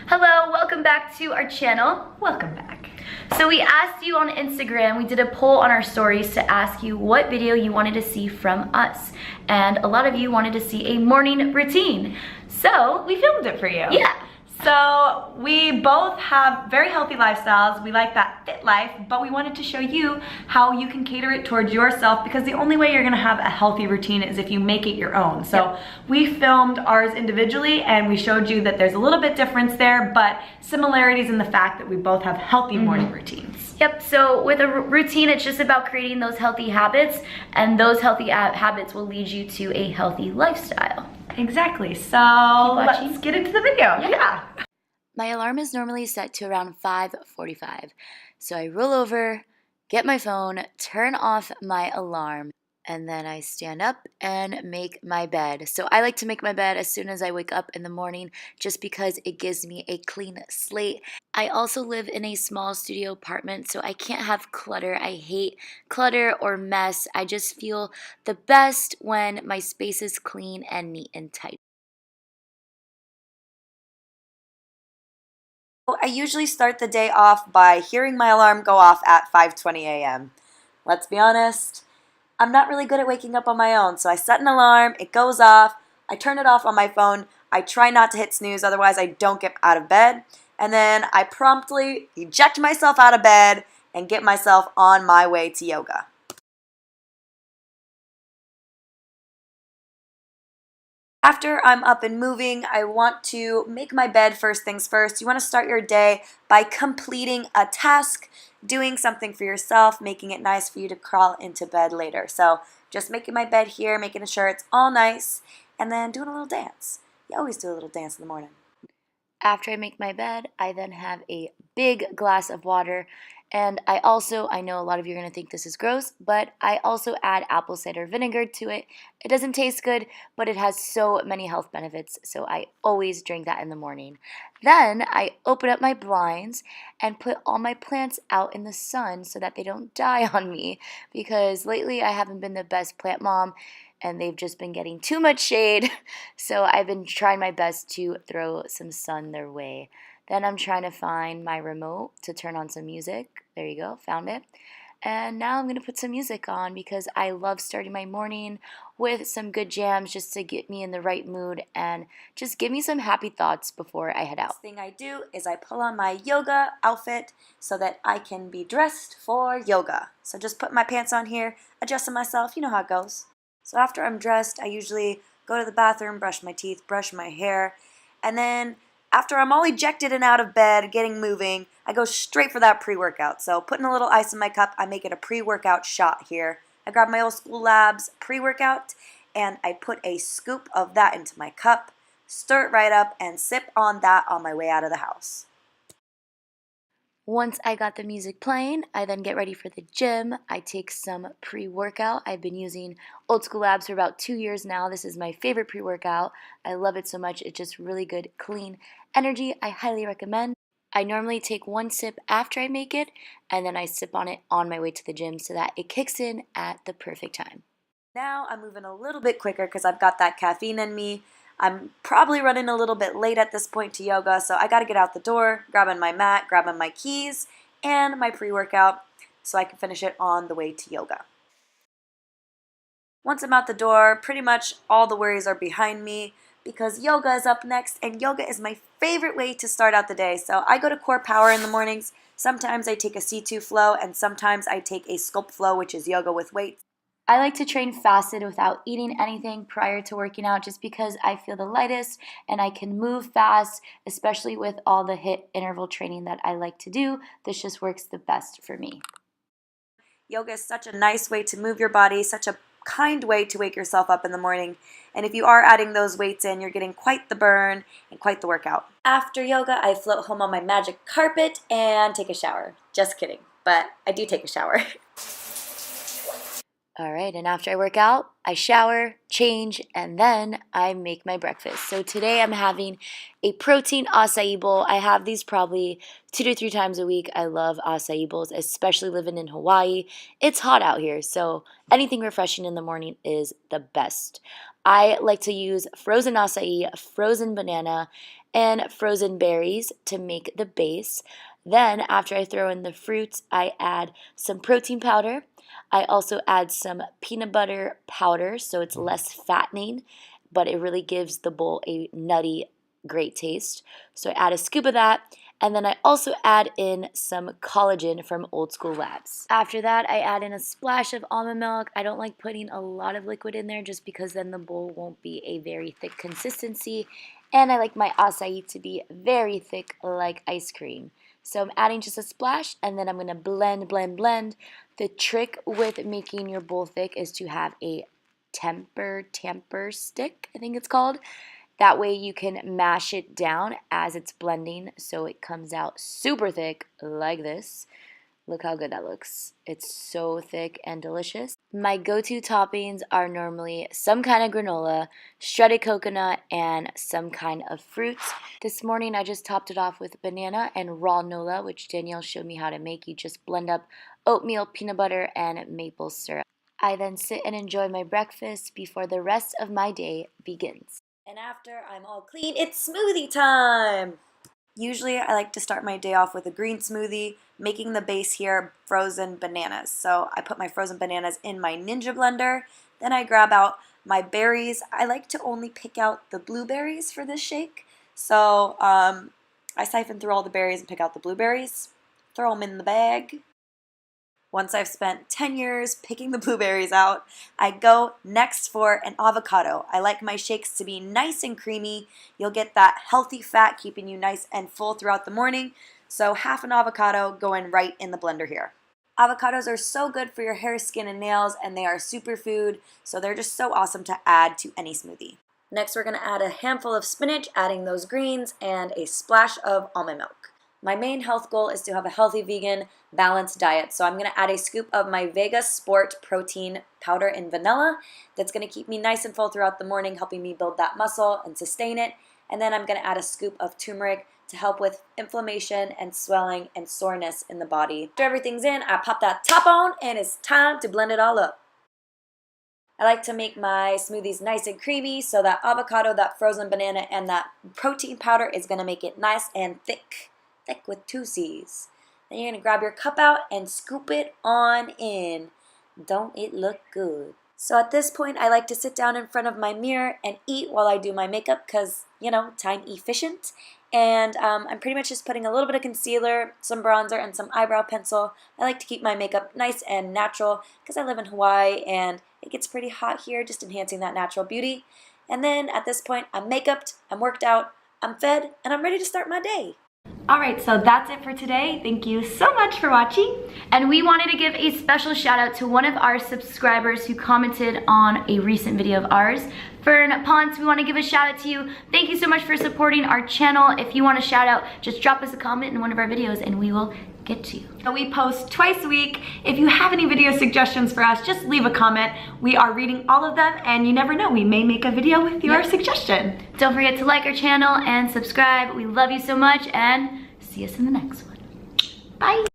Hello, welcome back to our channel. Welcome back. So we asked you on Instagram, we did a poll on our stories to ask you what video you wanted to see from us. And a lot of you wanted to see a morning routine. So we filmed it for you. Yeah. So we both have very healthy lifestyles. We like that fit life, but we wanted to show you how you can cater it towards yourself, because the only way you're gonna have a healthy routine is if you make it your own. So we filmed ours individually and we showed you that there's a little bit difference there, but similarities in the fact that we both have healthy morning routines. Yep, so with a routine, it's just about creating those healthy habits, and those healthy habits will lead you to a healthy lifestyle. Exactly, so let's get into the video. Yeah. My alarm is normally set to around 5:45, so I roll over, get my phone, turn off my alarm, and then I stand up and make my bed. So I like to make my bed as soon as I wake up in the morning just because it gives me a clean slate. I also live in a small studio apartment, so I can't have clutter. I hate clutter or mess. I just feel the best when my space is clean and neat and tight. I usually start the day off by hearing my alarm go off at 5:20 a.m. Let's be honest, I'm not really good at waking up on my own, so I set an alarm, it goes off, I turn it off on my phone, I try not to hit snooze, otherwise I don't get out of bed, and then I promptly eject myself out of bed and get myself on my way to yoga. After I'm up and moving, I want to make my bed first things first. You want to start your day by completing a task, doing something for yourself, making it nice for you to crawl into bed later. So just making my bed here, making sure it's all nice, and then doing a little dance. You always do a little dance in the morning. After I make my bed, I then have a big glass of water, and I know a lot of you are going to think this is gross, but I also add apple cider vinegar to it. It doesn't taste good, but it has so many health benefits, so I always drink that in the morning. Then I open up my blinds and put all my plants out in the sun so that they don't die on me, because lately I haven't been the best plant mom, and they've just been getting too much shade, so I've been trying my best to throw some sun their way. Then I'm trying to find my remote to turn on some music. There you go, found it. And now I'm going to put some music on because I love starting my morning with some good jams just to get me in the right mood and just give me some happy thoughts before I head out. Next thing I do is I pull on my yoga outfit so that I can be dressed for yoga. So just put my pants on here, adjusting myself, you know how it goes. So after I'm dressed, I usually go to the bathroom, brush my teeth, brush my hair, and then after I'm all ejected and out of bed, getting moving, I go straight for that pre-workout. So putting a little ice in my cup, I make it a pre-workout shot here. I grab my Old School Labs pre-workout, and I put a scoop of that into my cup, stir it right up, and sip on that on my way out of the house. Once I got the music playing, I then get ready for the gym. I take some pre-workout. I've been using Old School Labs for about 2 years now. This is my favorite pre-workout. I love it so much. It's just really good, clean energy. I highly recommend. I normally take one sip after I make it, and then I sip on it on my way to the gym so that it kicks in at the perfect time. Now I'm moving a little bit quicker because I've got that caffeine in me. I'm probably running a little bit late at this point to yoga, so I got to get out the door, grabbing my mat, grabbing my keys, and my pre-workout so I can finish it on the way to yoga. Once I'm out the door, pretty much all the worries are behind me because yoga is up next, and yoga is my favorite way to start out the day. So I go to Core Power in the mornings. Sometimes I take a C2 flow, and sometimes I take a Sculpt flow, which is yoga with weights. I like to train fasted without eating anything prior to working out just because I feel the lightest and I can move fast, especially with all the HIIT interval training that I like to do. This just works the best for me. Yoga is such a nice way to move your body, such a kind way to wake yourself up in the morning. And if you are adding those weights in, you're getting quite the burn and quite the workout. After yoga, I float home on my magic carpet and take a shower. Just kidding, but I do take a shower. All right, and after I work out, I shower, change, and then I make my breakfast. So today I'm having a protein acai bowl. I have these probably 2 to 3 times a week. I love acai bowls, especially living in Hawaii. It's hot out here, so anything refreshing in the morning is the best. I like to use frozen acai, frozen banana, and frozen berries to make the base. Then after I throw in the fruits, I add some protein powder. I also add some peanut butter powder so it's less fattening, but it really gives the bowl a nutty, great taste. So I add a scoop of that, and then I also add in some collagen from Old School Labs. After that, I add in a splash of almond milk. I don't like putting a lot of liquid in there just because then the bowl won't be a very thick consistency, and I like my acai to be very thick like ice cream. So I'm adding just a splash, and then I'm going to blend, blend, blend. The trick with making your bowl thick is to have a tamper stick, I think it's called. That way you can mash it down as it's blending so it comes out super thick like this. Look how good that looks. It's so thick and delicious. My go-to toppings are normally some kind of granola, shredded coconut, and some kind of fruits. This morning I just topped it off with banana and raw nola, which Danielle showed me how to make. You just blend up oatmeal, peanut butter, and maple syrup. I then sit and enjoy my breakfast before the rest of my day begins. And after I'm all clean, it's smoothie time! Usually I like to start my day off with a green smoothie, making the base here frozen bananas. So I put my frozen bananas in my Ninja blender, then I grab out my berries. I like to only pick out the blueberries for this shake. So I siphon through all the berries and pick out the blueberries, throw them in the bag. Once I've spent 10 years picking the blueberries out, I go next for an avocado. I like my shakes to be nice and creamy. You'll get that healthy fat keeping you nice and full throughout the morning. So half an avocado going right in the blender here. Avocados are so good for your hair, skin, and nails, and they are superfood, so they're just so awesome to add to any smoothie. Next, we're going to add a handful of spinach, adding those greens, and a splash of almond milk. My main health goal is to have a healthy, vegan, balanced diet. So I'm going to add a scoop of my Vega Sport protein powder in vanilla. That's going to keep me nice and full throughout the morning, helping me build that muscle and sustain it. And then I'm going to add a scoop of turmeric to help with inflammation and swelling and soreness in the body. After everything's in, I pop that top on, and it's time to blend it all up. I like to make my smoothies nice and creamy, so that avocado, that frozen banana, and that protein powder is going to make it nice and thick. Thick with 2 C's. Then you're going to grab your cup out and scoop it on in. Don't it look good? So at this point, I like to sit down in front of my mirror and eat while I do my makeup because, you know, time efficient. And I'm pretty much just putting a little bit of concealer, some bronzer, and some eyebrow pencil. I like to keep my makeup nice and natural because I live in Hawaii and it gets pretty hot here, just enhancing that natural beauty. And then at this point, I'm makeuped, I'm worked out, I'm fed, and I'm ready to start my day. Alright, so that's it for today. Thank you so much for watching. And we wanted to give a special shout out to one of our subscribers who commented on a recent video of ours. Fern Ponce, we want to give a shout out to you. Thank you so much for supporting our channel. If you want a shout out, just drop us a comment in one of our videos and we will get to you. We post twice a week. If you have any video suggestions for us, just leave a comment. We are reading all of them, and you never know, we may make a video with your suggestion. Don't forget to like our channel and subscribe. We love you so much, and see us in the next one. Bye.